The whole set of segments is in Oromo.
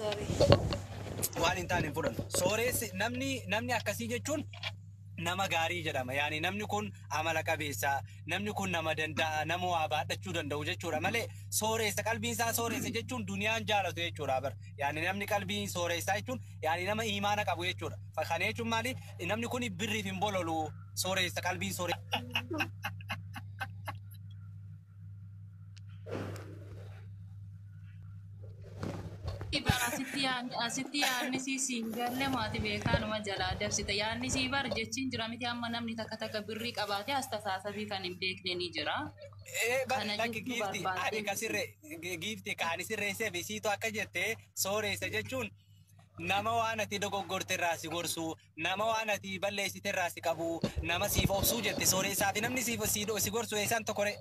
sorry. Waan hin taane fudhan. Sooressi namni akkasii jechuun nama gaarii jedhama. Yaani namni kun amala qabeessa, namni kun nama danda'a, nama waa baadhachuu danda'u jechuudha malee sooressa qalbiin isaa sooressa jechuun duniyaan jaalatu jechuudha bar. Yaani namni qalbiin sooressaa jechuun yaani nama imaana qabu jechuudha. Kana jechuun maali? Namni kun birriif hin bololu sooressa qalbiin sooressa. Asitti yaadni si singalle maati beekaanuma jalaa dabsita. Yaadni si bar jechiin jira miti amma namni takka birrii qabaate astaasabii kan hin beekne ni jira. Lakki giifti ani kasirree giifti kaani sirreessee fi siitu akka jettee sooressa jechuun nama waan ati dogoggorte irraa si gorsu, nama waan ati balleessite irraa si qabu, nama siif obsuu jette sooressaaf namni si gorsu eessaan tokkore.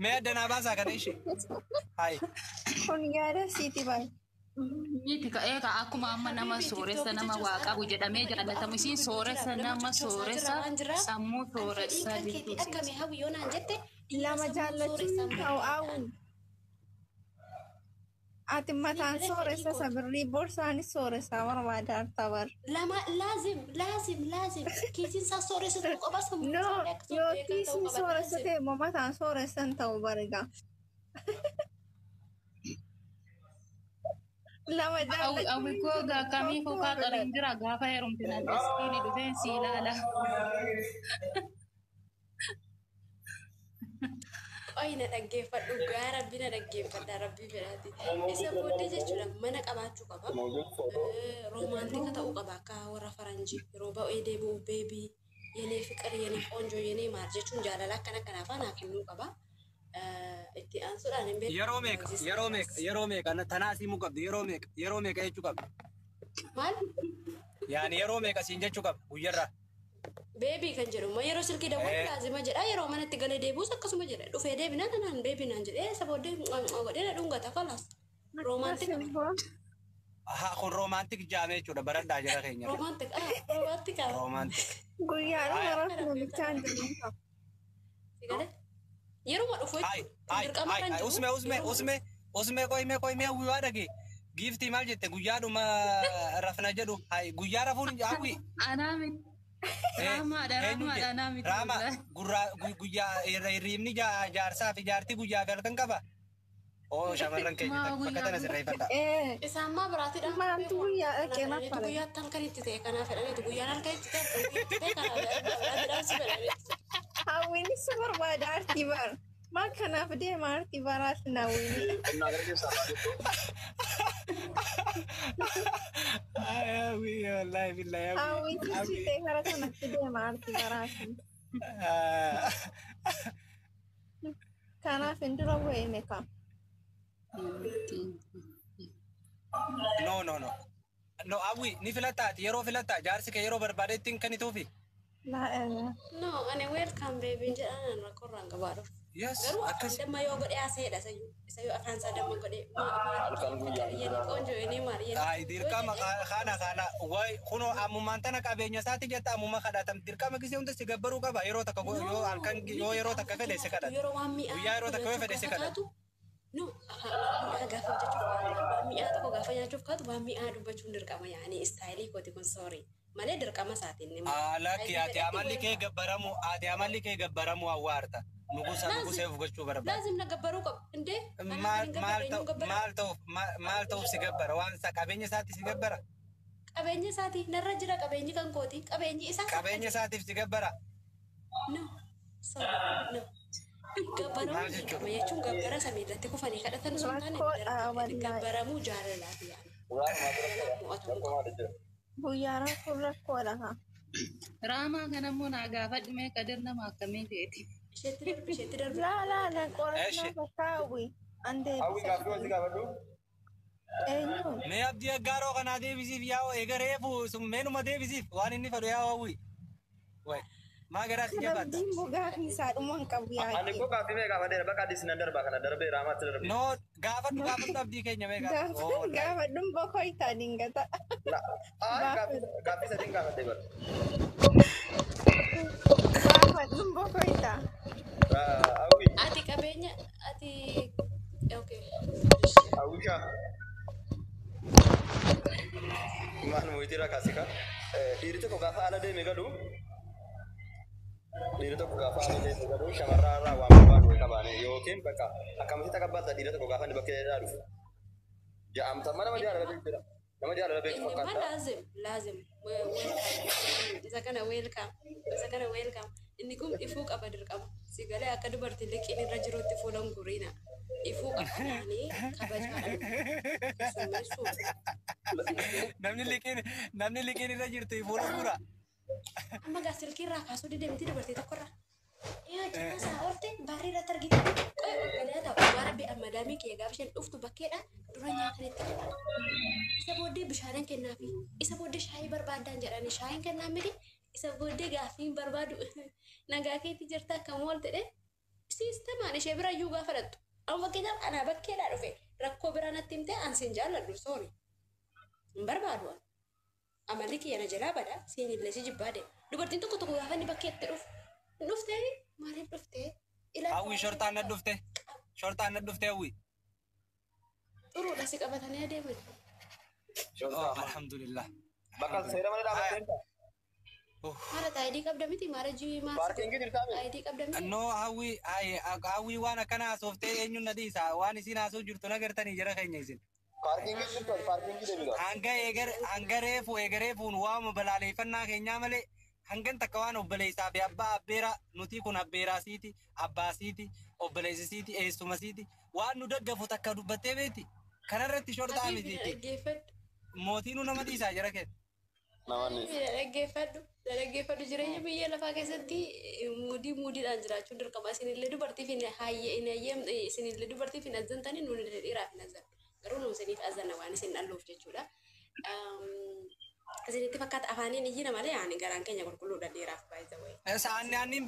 Mee addanaa baasaa kana ishee. Hayi. Kun yaada siiti baay'ee. Miti egaa akkuma amma nama sooressa nama waa qabu jedhamee jaallatamu isiin sooressa nama sooressa sammuu sooressa jechuudha. Akkamii hawwiyoo naan jette Lama jaallachuun ta'u ati mataan sooressa sabirrii borsaanis sooressa barbaada artabar. lama laazim kiisin isaa sooressa ta'uu qaba sammuu No, yoo kiisin sooressa ta'e immoo mataan sooressan ta'u bariga. Lama jaallachuun Awwikoo kamii kokaa qaban jira gaafa heerumtina deskiini dhufeen si ilaala. Ayna dhaggeeffadhu gaa rabbi na dhaggeeffadha rabbii fedhaati. Isa booddee jechuudha mana qabaachuu qaba. Roomaantika ta'uu qaba akka warra faranjii yeroo ba'ee deebi'u beebii yenee fiqir yenee qoonjoo yenee maal jechuun jaalala akkana kanaaf anaaf himuu qaba. Itti aansuudhaan hin beeku. Yeroo meeqa tanaasii muu qabdi yeroo meeqa jechuu qabdi. Maal? Yaani yeroo meeqa siin jechuu qabdi guyyarraa. Beebii kan jedhu yeroo silkii dawwatu laazima jedha yeroo manatti galee deebi'us akkasuma jedha dhufee deebinaan anaan beebii naan jedhee isa booddee godhee na dhungata kalas. Roomaantika. Kun roomaantik jaamee jechuudha baradhaa jira keenya. Roomaantika. guyyaadha maraaf namichaan jiru. Yeroo dhufu usme qoyme guyyaa dhage giiftii maal jette guyyaadhuma rafna jedhu guyyaa rafuun hawwi. Raamaadha naamiti. Raama guyyaa hirriibni jaarsaa fi jaartii guyyaa galkan qaba. Oo shamarran keenya bakka tana sirreeffadha. Isaan maa biraatidha. Maaltu guyyaa dhaqee nafa. Guyyaa tan kan itti ta'e kanaaf fedhaniitu guyyaan halkan itti ta'e kanaaf. Hawwiin si barbaada artii bar. Maal kanaaf deema artii baraas na hawwiin. Wallahi billahi. Hawwiin si ta'e kara kanatti deema artii baraas. Kanaaf hin dura bu'ee ka. No, awi ni filattaati yeroo filattaa jaarsi kee yeroo barbaadeettiin kan ituufi. No, ani welcome baby jedhaan rakkoorraan gabaadhu. Yes, garuu afaan damma yoo godhee haasa'edha isa yoo afaan isaa damma godhee yenii qoonjoo yenii maal yenii. Dirqama kana way kuno ammumaan tana qabeenya isaati jetta ammuma kadhatam dirqama gisee hunda si gabbaruu qaba yeroo takka yoo halkan yoo yeroo takka fedhe si kadhata. Yeroo waan mi'aa. Guyyaa yeroo takka yoo fedhe si kadhata. No, gaafa hojjechuuf mi'aa tokko gaafa nyaachuuf kaatu waan mi'aa dubbachuun dirqama yaani istaayilii kooti kun soorii malee dirqama isaatiin ni Lakki ati amalli kee gabbaramu awwaarta. Nugusee gochuu barbaada. Laazim na gabbaruu qaba. Indee maal ta'uuf si gabbara waan isaa qabeenya isaati si gabbara. Qabeenya isaati narra jira qabeenyi kan kooti qabeenyi isaa. Qabeenya isaatiif si gabbara. No, sorry, no. Gabbaramu jechuun gabbara samii irratti kufanii kadhatan sun taane gabbaramuu jaalalaati yaani. Guyyaa rakkoodha haa. Raamaa kanammoo naa gaafadhu mee qadir nama akkamii ta'eeti. Isheetti darbu. Laa qorannaa bakka hawwi. Hawwi gaaffii wanti gaafadhu. Eenyu? Mee abdii aggaaroo kanaa deebisiif yaa'u eegareefu summeenuma deebisiif waan inni fedhu yaa'u hawwi. Maa garaatti jabaata. Abdiin bugaa fi saadhumaan qabu yaa'u. Ani koo gaaffii mee gaafateera bakka adii sinan darbaa kana darbee raamaatti darbe. No gaafadhu abdii keenya mee Gaafadhuun bokkoo itti dingata. Gaaffii sadiin gaafatee bara. Gaafadhuun bokkoo itti. Hawwi. Ati qabeenya ati okay. tira kasika. Dhiirri tokko gaafa ala deeme gadu. Dhiirri tokko gaafa ala deeme gadu shamarraa irraa waan barbaadu wayii qabaane yookiin bakka akkamitti takabbaata dhiirri tokko gaafa inni bakkee dhufu. Ja'amta mana jaalala jira. Nama jaalala beeku إنما fakkaata. لازم ويلكم إذا كان ويلكم إنكم يفوق أبدر كم سيقالي أكاد برتي لك إن الرجل تفولون قرينا يفوق أبداني كبجان namni liqeen irra jirtu fuula gura. أما قاسل كي راك هسودي دمتي دبرتي تقرأ يا جماعة سأورتي باري لا ترجع قالي هذا وارا بأما دامي كي جابشين أفتو بكيرة duranya kan itu isa bode bisharan kenna fi isa bode shayi barbaadan jedhani shayin kenna miti isa bode gaafin barbaadu nagaa keetti jirta akkam wal ta'e sistemaan ishee bira iyyuu gaafa dhattu amma fakkeenyaaf ana bakkeedhaa dhufe rakkoo biraa natti himte ansiin jaalladhu soori hin barbaadu amalli kiyya na jalaa bada siin illee si jibbaade dubartiin tokko tokko gaafa inni bakkeetti dhufte maaliif dhufte Hawwi shortaan na dhufte hawwi. Turu udah sih kabatannya dia men. Alhamdulillah. Bakal seera mana dhaabateen Mana tadi kabda miti mara ji mas. paarkingii jirtaame. Tadi kabda miti. No hawwi waan akkana haasoftee eenyuun na dhiisa waan isin haasoo jirtu nagartanii jira keenya isin. Paarkingii jirtu paarkingii deebiidha. Hanga eegareefuun waama balaaleeffannaa keenyaa malee hangan takka waan obboleessaa fi abbaa abbeera nuti kun abbeeraasiiti abbaasiiti obboleessisiiti eessumasiiti waan nu daggafu takka dubbattee beeti kanarratti shortaa mitiiti mootiinuu nama dhiisaa jira kenna. Namoonni. Dhaggeeffadhu jireenya biyya lafaa keessatti mudiidhaan jiraachuun dirqama isinillee dubartiif hin hayyee isinillee dubartiif hin azzantanii nuun dhiiraaf hin azzan garuu nuun isiniif azzanna waan isin dhalluuf jechuudha. Isinitti fakkaata afaaniin iyyina malee yaani garaan keenya qulqulluudha dhiiraaf baay'ee. Saanni anniin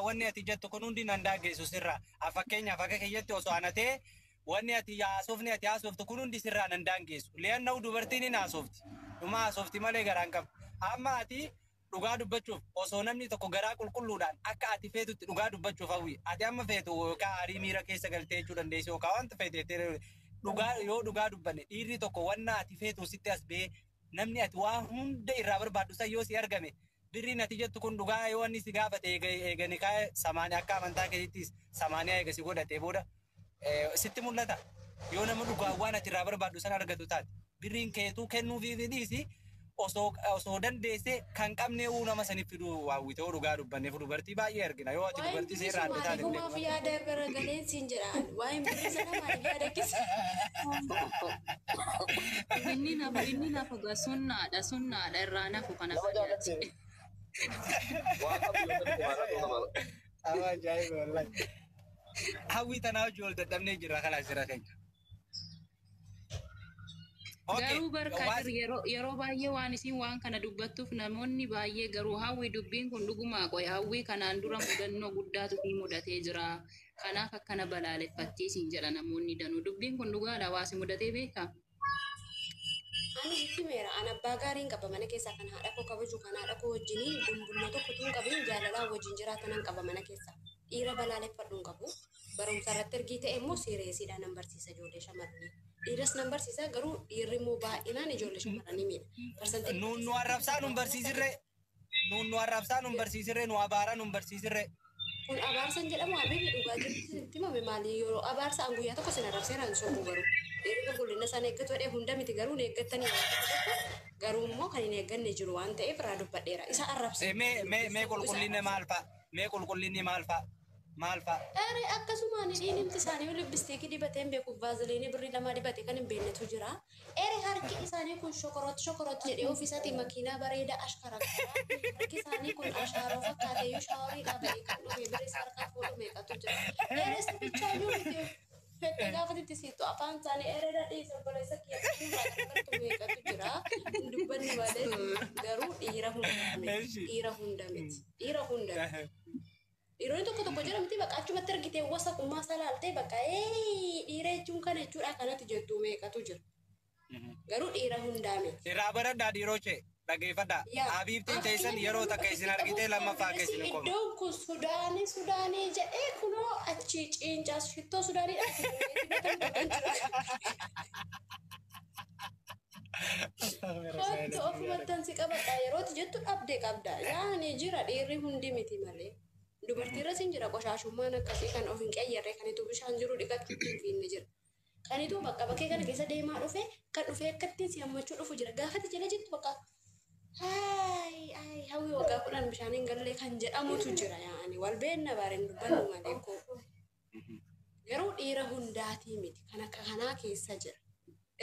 wanni ati jettu kun hundi nan daaggeessu sirra fakkeenyaaf akka kiyyatti osoo anatee wanni ati haasoftu kun hundi sirraa nan daangeessu leenna'u dubartiin hin haasofti dhuma haasofti malee garaan qabu amma ati dhugaa dubbachuuf osoo namni tokko garaa qulqulluudhaan akka ati feetutti dhugaa dubbachuuf hawwi ati amma feetu yookaan aarii miira keessa galtee jechuu dandeessu yookaan wanta feetee dhugaa dubbanne dhiirri tokko wanna ati feetu sitti as bee namni ati waan hunda irraa barbaaddu san yoo si argame birriin ati jettu kun dhugaa yoo inni si gaafate eegani kaa'e samaanii akka amantaa keessattis samaanii eega si godhatee booda sitti mul'ata yoo nama dhugaa waan ati irraa barbaaddu san argatu taate birriin keetuu kennuufi dhiisi osoo dandeesse kan qabne nama saniif fidu waawwite yoo dhugaa dubbanneef dubartii baay'ee argina yoo ati dubartii seerraa adda taate illee. Waa'ee yaada garagaleen siin jedhaan waa'ee birrii sana maaliif yaada keessa. Inni nafu ga sunnaadha irraa nafu kana fayyadamu. Waan qabu yoo ta'u waan qabu qaba. Amma ajaa'iba wallahi. Hawwi tanaa hojii ol dadhabnee jira kalaas jira keenya. Garuu barka yeroo baay'ee waan isin waan kana dubbattuuf namoonni baay'ee garuu hawwi dubbiin kun dhugumaa qoya hawwi kanaan dura mudannoo guddaatu fi mudatee jira. Kanaaf akkana balaaleffattii isin jedha namoonni danuu dubbiin kun dhugaadha waasi mudatee beekaa. Ani itti meera an abbaa gaariin qaba mana keessaa kan haadha koo kabaju kan haadha koo wajjiniin dumbulna tokko tun qabin jaalalaa wajjin jiraatanan qaba mana keessaa. Dhiira balaaleffadhuun qabu barumsa irratti ergii ta'e immoo siireesiidhaan nan barsiisa ijoollee shamarranii. Dhiiras nan barsiisa garuu dhiirri immoo baay'inaan ijoollee shamarranii miidha. Nu arrabsaa nun barsiisirree nu arrabsaa nun barsiisirree nu abaaraa nun barsiisirree. Kun abaarsan jedhamu habibi dhugaa jirti mame maali yeroo abaarsa an guyyaa tokko sin arrabseeraan sobu garuu. Dhiirri qulqullina sana eeggatu jedhee hunda miti garuu ni eeggatanii garuu immoo kan hin eegganne jiru waan ta'eef irraa dubbadheera isa arrabsa. Mee qulqullinni maal fa'a? Mee qulqullinni maal fa'a? Maal fa'a? Ere akkasumaan dhiinimti isaanii lippistiikii dibateen beekuuf vaaziliinii birrii lama dibate kan hin beeknetu jira. Ere harki isaanii kun shokorot jedhee ofiisaatii makiinaa bareedaa ashkara harki isaanii kun ashaaroo fakkaatee yoo shaawariidhaa bahee kan dhufe birrii harkaa fuudhu meeqatu jira. Ere sabichaa yoo miti fette gaafatitti siitu afaan isaanii ere dhadhiisa obboleessa kiyya kan meeqatu jira. Dubbanni malee garuu dhiira hunda miti. Dhiironni tokko jira miti bakka achumatti argitee wasa kummaa salaaltee bakka dhiira jechuun kana jechuudha kanatti jettu meeqatu jira. Garuu dhiira hundaa miti. Irraa baradhaa dhiirooche dhageeffadhaa. Habiibtiin teessan yeroo takka isin argitee lammaffaa keessi ni qofa. Iddoon kun Sudaanii jedhee kunoo achi ciincaas shittoo Sudaaniidha. Kottu ofumattan si qabadha yerooti jettu dhabdee qabda. Yaani jira dhiirri hundi miti malee. Dubartiirra sin jira qoshaashummaan akkasii kan of hin qayyarre kanitu bishaan jiru dhiqatti ittiin fiinni jira. Kanitu bakka bakkee kana keessa deemaa dhufe kan dhufee akkattiin si hammachuu dhufu jira. Gaafati jala jettu bakka hawwi waggaa 10 bishaaniin gallee kan jedhamutu jira yaa'ani wal beenna baareen dubbannu malee koo. Garuu dhiira hundaatii miti kan akka kanaa keessa jira.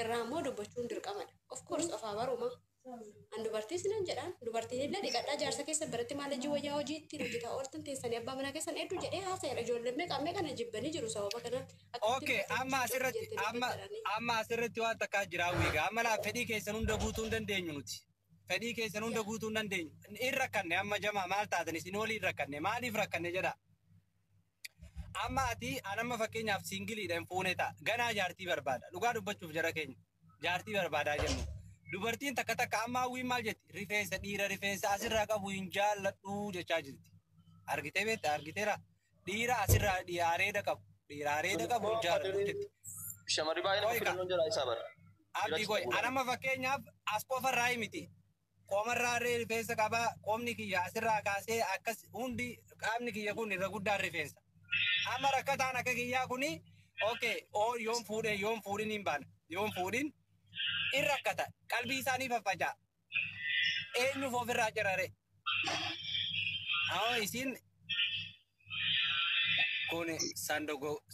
Irraa immoo dubbachuun dirqamadha. Of course ofaa baruma. An dubartiis nan jedhaan dubartiin illee dhiqadhaa jaarsa keessa biratti maal hojii wayyaa hojii ittiin hojjetaa ooltan teessanii abbaa manaa keessan hedduu jedhee haasa'eera ijoolleen meeqammee kana jibbanii jiru sababa kanatti. Okay, amma asirratti waan takkaa jira wiiga. Amma laa fedhii keessan hunda guutuu hin dandeenyu nuti. Fedhii keessan hunda guutuu hin dandeenyu. Hin rakkanne amma jamaa maal taatan isin olii hin rakkanne maaliif rakkanne jedha. Amma ati anamma fakkeenyaaf siingiliidha hin fuune ta'a. Ganaa jaartii barbaada. Dhugaa dubbachuuf jara keenya. Jaartii barbaadaa jennu. Dubartiin takka takka amma hawwiin maal jetti? Rifeensa dhiira rifeensa asirraa qabu hin jaalladhu jechaa jirti. Argitee beekta argiteera. Dhiira asirraa areeda qabu. Dhiira areeda qabu hin jaalladhu jetti. Shamarri baay'een filannoon jira isaa bara. Abdii goy anamma fakkeenyaaf as qofarraa miti. Qoomarraa rifeensa qabaa qoomni kiyya asirraa kaasee akkas hundi qaamni kiyya kun irra guddaan rifeensa. Amma rakkataan akka kiyyaa kuni okay yoon fuudhin hin baana yoon fuudhin in rakkata qalbii isaanii faffaca'a eenyuuf ofirraa cirare isin kun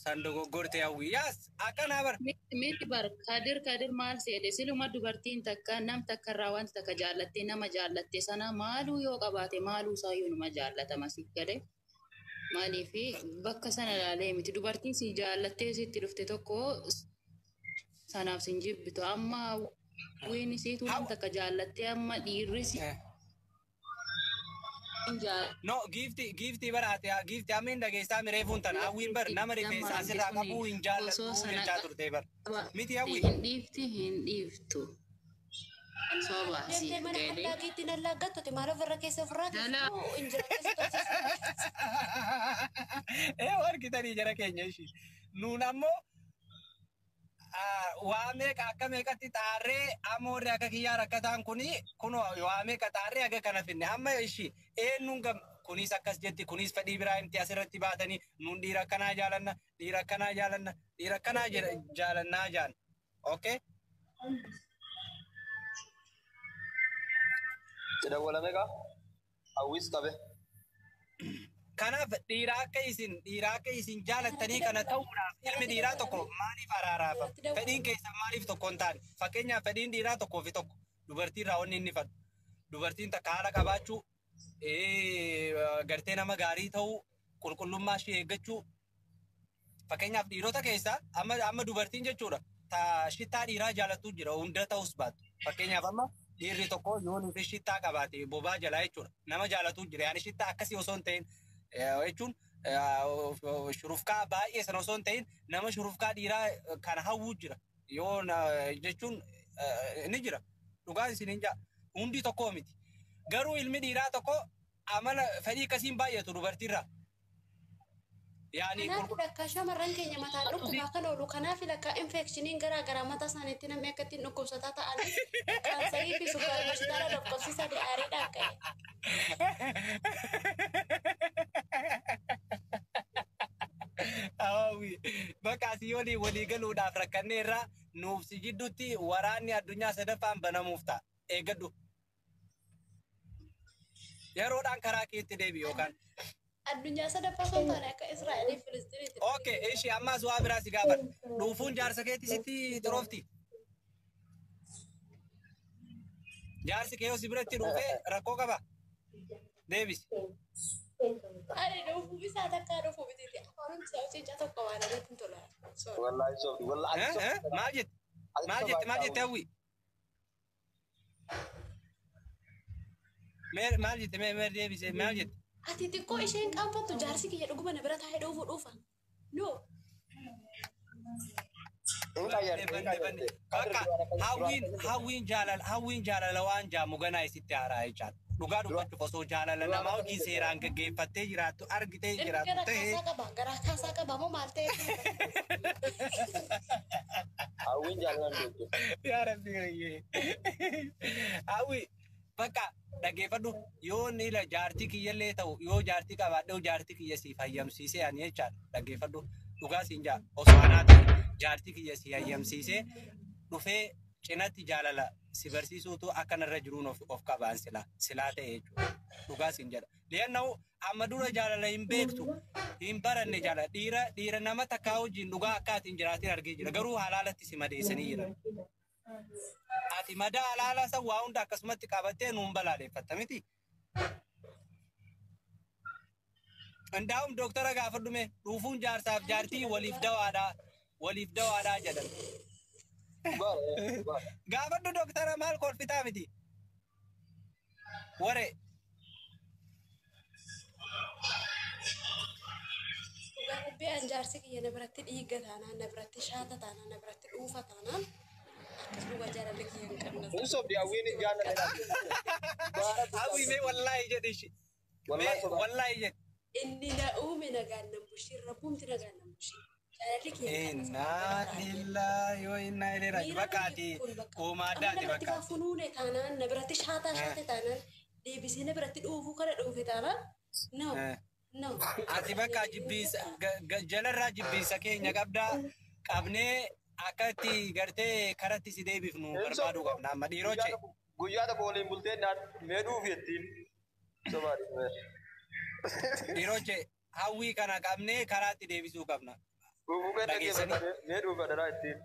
sandogoggortee hawwiyyaas akkanaa bar miti bar kadir maal seede siluma dubartiin takka nam takka irraa wanti takka jaallattee nama jaallatte sana maaluu yoo qabaate maaluu isaayyuu nama jaallatama si galee. Maaliifi bakka sana ilaalee miti dubartiin si jaallattee sitti dhufte tokko sanaaf sin jibbitu amma wiin isiitu nam takka jaallattee amma dhiirri si no gifti baraate gifti ammin dhageessaa mireefuun tana hawwiin bar nama rifeensa asirraa qabuu hin jaalladhu jechaa turte bar miti hawwi hin dhiiftu sobaasi galee laagiitti nan laaggattote maal ofirra keessa ofirraa injira keessa wargitanii jara keenya ishii nuun ammoo waa meeqa akka meeqatti xaarree amoorri akka kiyyaa rakkataan kuni kun waa meeqa xaarree akka kana finne amma ishii eenyuun gam kunis akkas jetti kunis fedhii biraa himti asirratti baatanii nuun dhiira akkanaa jaalanna dhiira akkanaa jaalanna dhiira akkanaa jaalannaa jaan okay Jedawwalame kaa hawwis qabe. Kanaaf dhiira akka isin jaalattanii kana ta'uudhaaf ilmi dhiiraa tokko maaliif araaraafa? Fedhiin keessan maaliif tokko hin taane? Fakkeenyaaf fedhiin dhiiraa tokkoo fi tokko dubartiirraa wanni inni fadhu. Dubartiin takka haala qabaachuu, gartee nama gaarii ta'uu, qulqullummaa ishee eeggachuu. Fakkeenyaaf dhiirota keessaa amma dubartiin jechuudha. Shittaa dhiiraa jaalattu jira hunda ta'us baatu. Fakkeenyaaf amma dhiirri tokko yoon fi shittaa qabaate bobaa jalaa jechuudha. Nama jaalatu jira. Yaani shittaa akkasii osoo hin ta'in jechuun shurufkaa baay'ee sana osoo hin ta'in nama shurufkaa dhiiraa kana hawwuu jira. Yoo jechuun ni jira. Dhugaan isin hin jaa. Hundi tokko miti. Garuu ilmi dhiiraa tokko amala fedhii akkasiin baay'atu dubartiirraa. Kanaaf lakkaa shamarran keenya mataan dhukkubaa kan oolu kanaaf lakkaa infekshiniin garaa garaa mataa isaaniitti namni akka ittiin dhukkubsataa ta'anis kaansarii fi sukkaara bashitaara dhukkubsiisa di'aariidha akka bakka asii walii galuudhaaf rakkanneerraa nuuf si jidduutti waraanni addunyaa sadaffaan banamuuf ta'a eeggadhu yeroodhaan karaa keetti deebi yookaan addunyaa sadaffaa kan taane akka Israa'eliif Filistiiniitti. Okay, ishi ammas waa biraa si gaafadha. Dhuufuun jaarsa keetti sitti xiroofti. Jaarsi kee yoo si biratti dhuufee rakkoo qaba. Deebisi. Ani dhuufuu isaa takkaa dhuufuu bititi. Afaanum isaa hojjechaa tokko waan irratti hin tola. Wallahi soofti. Wallahi maal jette? Maal jette hawwi? Maal jette? Mee deebise maal jette? Ati xiqqoo isheen qaanfattu jaarsi kiyya dhuguma na bira taa'ee dhuufuu dhuufa. No. Bakka hawwiin jaalala waan jaamu ganaa isitti haaraa jechaadha. Dhugaa dubbachuuf osoo jaalala namaa hojii seeraan gaggeeffattee jiraattu argitee jiraattu ta'ee. Garaa kaasaa qaba moo maal ta'e? Hawwiin jaalala yaa rabbi hawwi bakka dhaggeeffadhu yoo niila jaartii kiyyallee ta'u yoo jaartii qabaadhee jaartii kiyya siif hayyamsiisee ani jechaadha dhaggeeffadhu dhugaa siin jaa osoo anaa ta'e jaartii kiyya si hayyamsiisee dhufee cinatti jaalala si barsiisuutu akkanarra jiruun of qabaan silaa ta'e jechuudha dhugaa siin jedha li'aanna'u amma dura jaalala hin beektu hin baranne jaalala dhiira nama takkaa wajjin dhugaa akkaatiin jiraatiin argee jira garuu halaalatti si madeessanii jiran. Ati madaa halaala san waa hunda akkasumatti qabattee nuun balaaleffatta miti. Ndaa'um dooktara gaafadhume dhuufuun jaarsaaf jaartii waliif dawaadhaa jedhan. Gaafadhu dooktara maal kolfitaa miti. Waree. Bi'aan jaarsi kiyya na biratti dhiiga taanaan na biratti shaata taanaan na biratti dhuufa taanaan akkasuma jaalalli kiyya hin qabne. Usof di awin jaalala. Awwii wallahi jedhishi. Wallahi jedhi. Inni na uume nagaan nan bushii rabbuumti nagaan nan bushii. Jaalalli kiyya hin qabne. Innaa lillahi wa innaa ilaihi raaji'uun bakkaati uumaaddaati bakka. bakka. Funuune taanaan na biratti shaataa shaate taanaan deebisee na biratti dhuufuu kana dhuufe taanaan no. No. Ati bakka jibbiisa jalarraa jibbiisa keenya qabnee akkatti gartee karatti si deebifnu barbaaduu qabna amma dhiiroche. Guyyaa tokko waliin bultee mee dhuufi jettiin. Dhiiroche hawwii kana qabnee karaatti deebisuu qabna. Mee dhuufa daraa jettiin.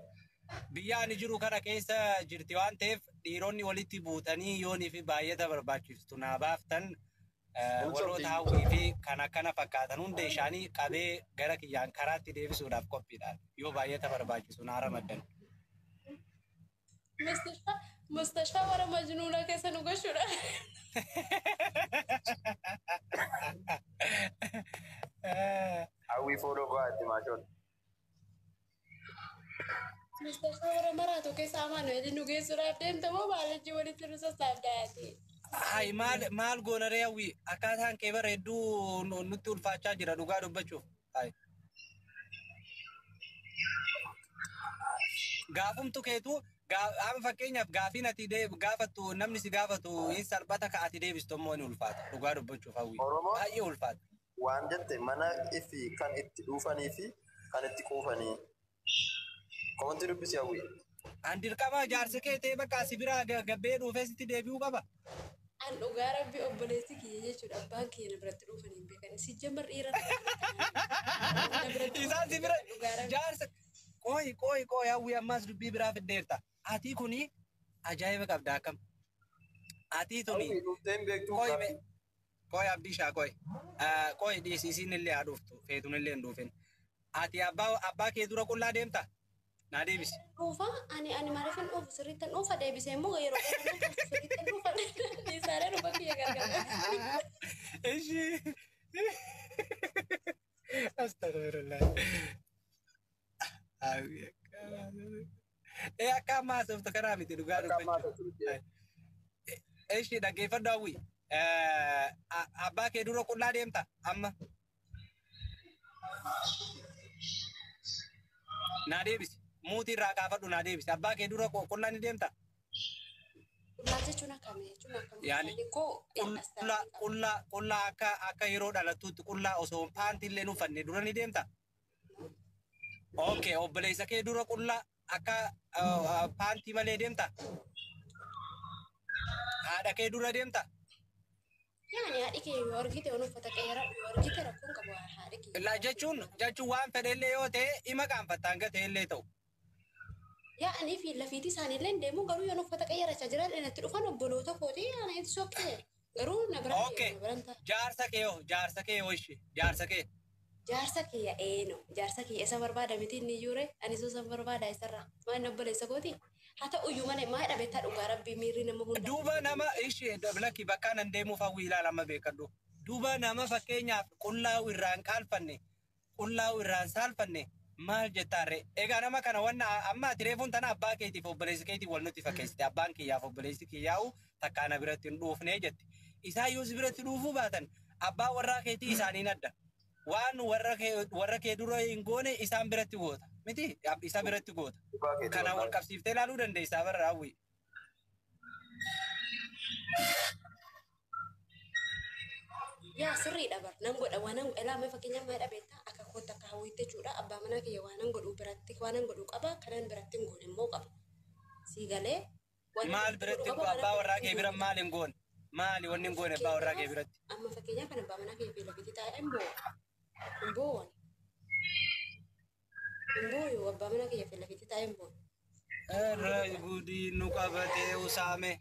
Biyya ani jiru kana keessa jirti waan ta'eef dhiironni walitti buutanii yoonii fi baay'ata barbaachistu naa baaftan. Warroota hawwii fi kan akkana fakkaatan hunda isaanii qabee gara kiyyaan karaatti deebisuudhaaf qophiidhaan yoo baay'ata barbaachisu naa ramaddan. Mustashfaa warra majnuuna keessa nu gashuudha. Hawwii fooloo baatti maashoon. Mustashfaa warra maraatu keessa amaan nu geessuudhaaf deemtamoo maalajji walitti nu sassaabdaati. Hai maal goona reewwi akkaataan kee bara hedduu nutti ulfaachaa jira dhugaa dubbachuuf. Hai. Gaafumtu keetu amma fakkeenyaaf gaafiin ati gaafattu namni si gaafatu hin salphata ka ati deebistu immoo ni ulfaata dhugaa dubbachuuf hawwi. Baay'ee ulfaata. Waan jette mana ifi kan itti dhuufanii fi kan itti quufanii. Komantii dubbisi hawwi. An dirqama jaarsa kee ta'e bakka si biraa gabbee dhuufee sitti deebi'uu qaba. An dhugaa rabbi obboleessi kiyya jechuudha abbaan kiyya na biratti dhuufanii hin beekan si jammar dhiira isaan si bira jaarsa qooyi hawwii ammaas dubbii biraa fiddeerta ati kuni ajaa'iba qabda akkam ati tuni qooyi abdishaa qooyi dhiisiisiin illee haa dhuftu feetun illee hin dhuufin ati abbaa kee dura qullaa deemta naa deebisi. Dhuufa ani maaliifin dhuufu sirriittan dhuufa deebisee immoo yeroo sirriittan dhuufa isaalee dhufa kiyya gargaara. Ishi. Astagfirullah. Akka ammaa soofta kanaa miti dhugaa dubbachuu. Ishi dhaggeeffadhu hawwi. Abbaa kee dura qullaa deemta amma. Naa deebisi. Muutii irraa kaafadhu naa deebisi. Abbaa kee dura qullaa ni deemta. Qullaa jechuun akkamii jechuun akkamii. Yaani qullaa akka yeroo dhalattuutti qullaa osoo paantii illee uffanne dura ni deemta. Okay, obboleessa kee dura qullaa akka paantii malee deemta. Haadha kee dura deemta. Yaani haadhi kee yoo argite waan uffata qeera yoo argite rakkoon qabu haadhi kee. La jechuun waan fedhellee yoo ta'e ima qaanfattaan gatee illee ta'u. Yaani fi lafiitii isaaniillee deemu garuu yoo uffata qeerachaa jiran inatti dhufan obboloota kooti yaani itti sokkee garuu na bira. Okay, jaarsa kee yoo ishee jaarsa kee. Jaarsa kiyya jaarsa kiyya isa barbaada miti inni iyyuure ani isa barbaada isarraa waan obboleessa kooti. Haa ta'uyyuu malee maa dhabeettaa dhugaa rabbii miirri nama hunda. Duuba nama ishee dabalaki bakka nan deemuuf hawwii ilaalama beekadhu. Duuba nama fakkeenyaaf qullaa'u irraan qaalfanne qullaa'u irraan saalfanne maal jettaarre. Egaa nama kana wanna amma ati reefuun tana abbaa keetiif obboleessi keetiif wal nuti fakkeessite abbaan kiyyaaf obboleessi kiyyaa'u takkaana biratti hin dhuufnee jetti. Isaan yoo si biratti dhuufuu baatan abbaa warraa keetii isaaniin adda. waan warra kee dura hin goone isaan biratti goota. Miti isa biratti goota. Kana wal qabsiiftee ilaaluu dandeessaa barra hawwi. Yaa sirriidha bar nan godha waan nan ilaame fakkeenyaaf maal dhabeetta akka kootta akka hawwiitti jechuudha abbaa manaa kiyya waan nan godhu biratti waan nan godhu qaba kanan biratti hin goone immoo qaba. Sii galee maal biratti abbaa warraa kee bira maal hin goone? Maali wanni hin goone abbaa warraa kee biratti? Amma fakkeenyaaf kan abbaa manaa kiyya beela biti taa'e immoo yoo abbaa manaa kiyya beela biti taa'e immoo. Gudii nu qabatee usaame.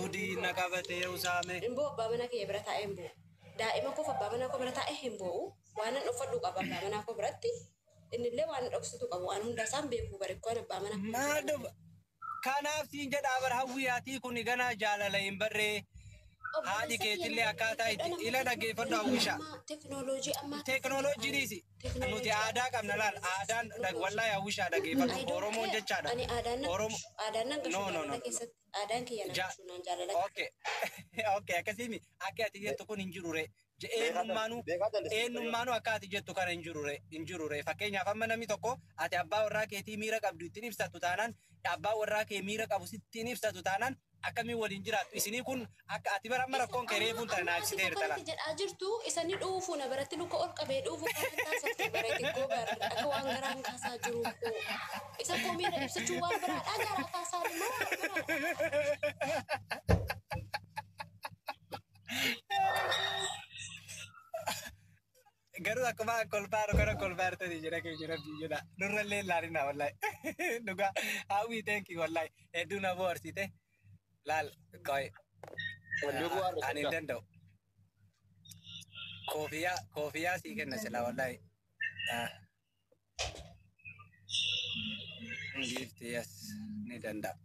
Gudii na qabatee usaame. Immoo abbaa manaa kiyya bira taa'e immoo. Daa'ima koof abbaa manaa koo bira taa'e immoo waan nan uffadhu qaba abbaa manaa koo biratti. Innillee waan dhoksitu qabu waan hunda isaan beekuu bareekkoo abbaa manaa. Maaduma. Kanaaf siin jedhaa bar hawwiyaatii kun ganaa jaalala hin barree. Haadhi keetillee akkaataa itti ila dhaggeeffadhu hawwisha. Teknooloojii ammaa. Teknooloojii dhiisi. Nuti aadaa qabna laal. Aadaan wallahi hawwishaa dhaggeeffadhu. Oromoon jechaadha. Ani aadaan nan gashu keessatti aadaan kiyya nan gashu nan jaalala. Okay akkasiimi akka ati jettu kun hin jirure. Eenyummaanuu akka ati jettu kana hin jirure. Fakkeenyaaf amma namni tokko ati abbaa warraa keetii miira qabdu ittiin ibsattu taanaan abbaa warraa kee miira qabu sittiin ibsatu taanaan akkamiin waliin jiraattu isinii kun akka ati bara amma rakkoon kee reefuun tana naafsiteerta la. Jedhaa jirtu isanii dhuufuu na biratti luka ol qabee dhuufuu kan taasifte bareetiin gogaa akka waan garaan kaasaa jiru koo isa koo miira ibsachuu waan biraadhaa garaa kaasaa immoo garuu akkuma kolfaartanii jira kee jira biyyudha nurrallee laalina wallahi dhugaa hawwii teenki wallahi hedduu na boorsite laal qoy ani hin danda'u koofiyaa sii kenna sila wallahi gifti yes ni danda'a.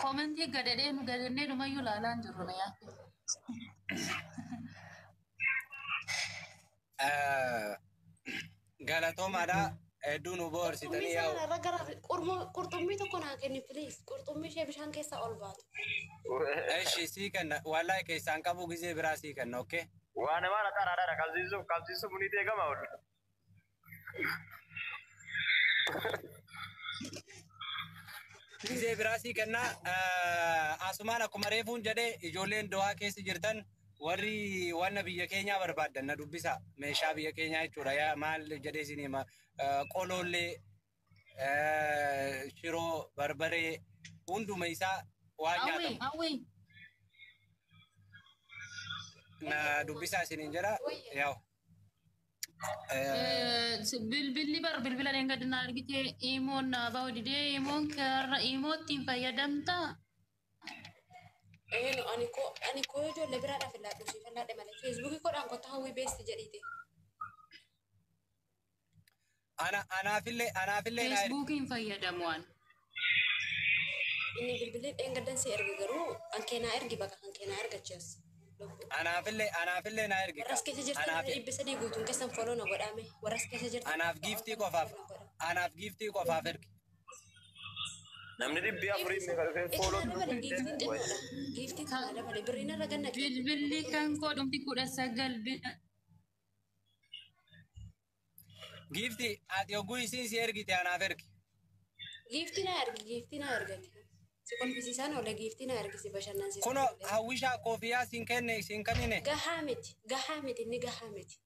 Komentii gadadhee dhumayyuu laalaan jirru na yaadde. Galatoomaadha hedduu nu boorsitanii yaa'u. Qurxummii tokko naa kenni please. Qurxummii ishee bishaan keessaa ol baatu. Eshi sii kenna wallahi keessaan qabu gizee biraa sii kenna okay. Waan nama na qaraadha qabsiisu munii eegama ol. Gizee biraa sii kenna asumaan akkuma reefuun jedhee ijoolleen do'aa keessa jirtan warri wanna biyya keenyaa barbaaddan na dubbisa meeshaa biyya keenyaa jechuudha yaa maal jedhee isin hima qoloollee shiroo barbaree hunduma isaa waan nyaatamu na dubbisa isiniin jedha yaa'u. Bilbila deengadina argite imoon naabaa odidee imoon karra imootiin fayyadamtaa. Ani koo ijoollee biraadhaaf ilaallu siif ilaalle malee feesbuukii kodhaan kottaa hawwii beesti jedhiite. Anaafillee Feesbuukiin fayyadamu waan. Inni bilbilli dheengaddan si erga garuu ankeenaa ergi bakka ankeenaa ergachees. Anaafillee na ergi. Warras keessa jirtan dhibbi sadii guutuun keessan foloo na godhame. Warras keessa jirtan. Anaaf giiftii qofaaf ergi. Namni dhibbi afurii inni kan fooloo. Giiftiin xinnoodha. Giiftii kana dabale birriin irra ganna. Bilbilli kan koodhumti 19 Giiftii ati oguu isiin si ergite anaaf ergi. Giiftii na ergati. Si kolfisiisaan oola giiftii na ergisi bashannansiisa. Kuno hawwishaa koofiyaa siin kennine. Gahaa miti inni gahaa miti.